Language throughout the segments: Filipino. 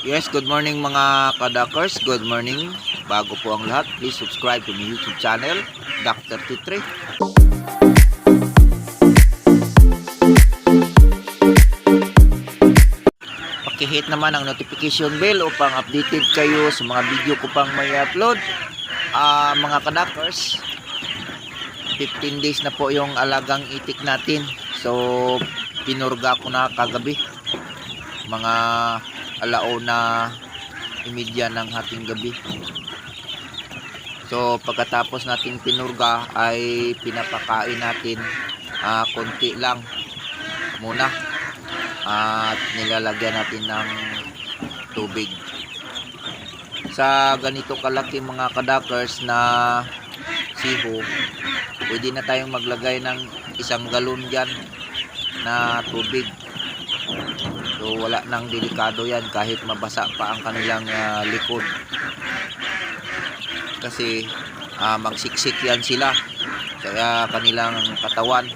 Yes, good morning mga kadakers. Good morning. Bago po ang lahat, please subscribe to my YouTube channel, Dr. Titre. Pakihit naman ang notification bell upang updated kayo sa mga video ko pang may upload. Mga kadakers, 15 days na po yung alagang itik natin. So, pinurga ko na kagabi. Mga alauna imidya ng hating gabi. So pagkatapos nating pinurga ay pinapakain natin konti lang muna at nilalagyan natin ng tubig. Sa ganito kalaki mga kadakers na siho, pwede na tayong maglagay ng 1 galon dyan na tubig. So wala nang delikado yan kahit mabasa pa ang kanilang likod. Kasi magsiksik yan sila sa kanilang katawan.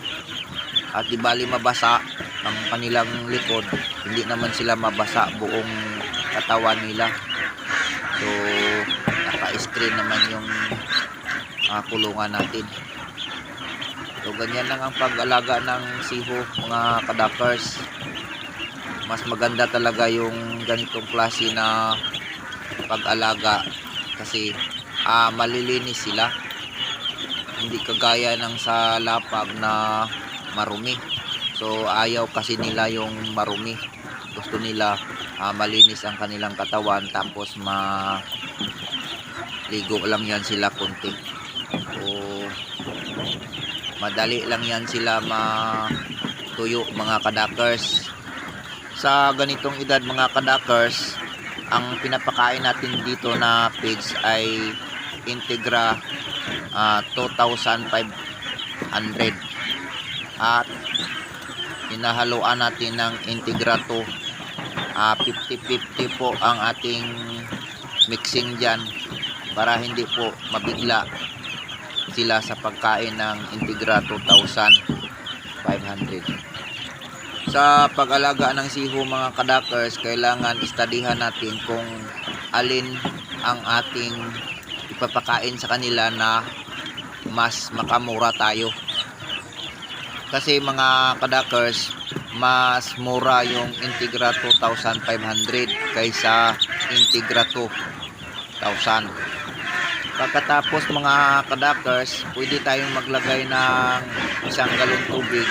At di bali mabasa ang kanilang likod, hindi naman sila mabasa buong katawan nila. So naka-screen naman yung kulungan natin. So ganyan lang ang pag-alaga ng siho mga kadakers. Mas maganda talaga yung ganitong klase na pag-alaga kasi malilinis sila, hindi kagaya ng sa lapag na marumi. So ayaw kasi nila yung marumi, gusto nila malinis ang kanilang katawan, tapos ligo lang yan sila konti. So madali lang yan sila matuyo mga kadakers. Sa ganitong edad mga kadakers, ang pinapakain natin dito na pigs ay Integra 2,500 at hinahaluan natin ng Integra 2. 50-50 po ang ating mixing dyan para hindi po mabigla sila sa pagkain ng Integra 2,500. Sa pag-alaga ng siho mga kadakers, kailangan istadihan natin kung alin ang ating ipapakain sa kanila na mas makamura tayo. Kasi mga kadakers, mas mura yung Integra 2,500 kaysa Integra 2,000. Pagkatapos mga kadakers, pwede tayong maglagay ng 1 galon tubig.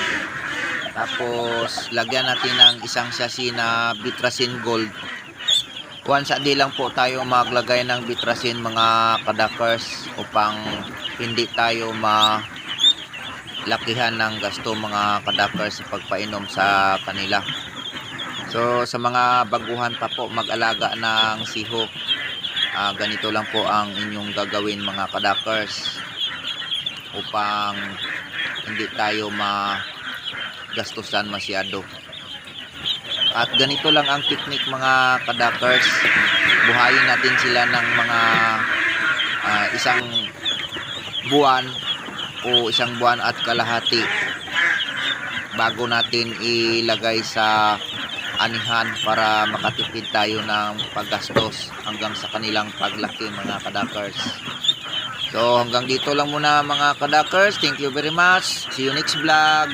Tapos lagyan natin ng 1 sachet na Bitrasin Gold. Once a day lang po tayo maglagay ng Bitrasin mga kadakers upang hindi tayo malakihan ng gasto mga kadakers sa pagpainom sa kanila. So sa mga baguhan pa po mag-alaga ng siho, ganito lang po ang inyong gagawin mga kadakers upang hindi tayo gastusan masyado. At ganito lang ang technique mga kadakers. Buhayin natin sila ng mga 1 buwan o 1 buwan at kalahati bago natin ilagay sa anihan para makatipid tayo ng paggastos hanggang sa kanilang paglaki mga kadakers. So hanggang dito lang muna mga kadakers. Thank you very much. See you next vlog.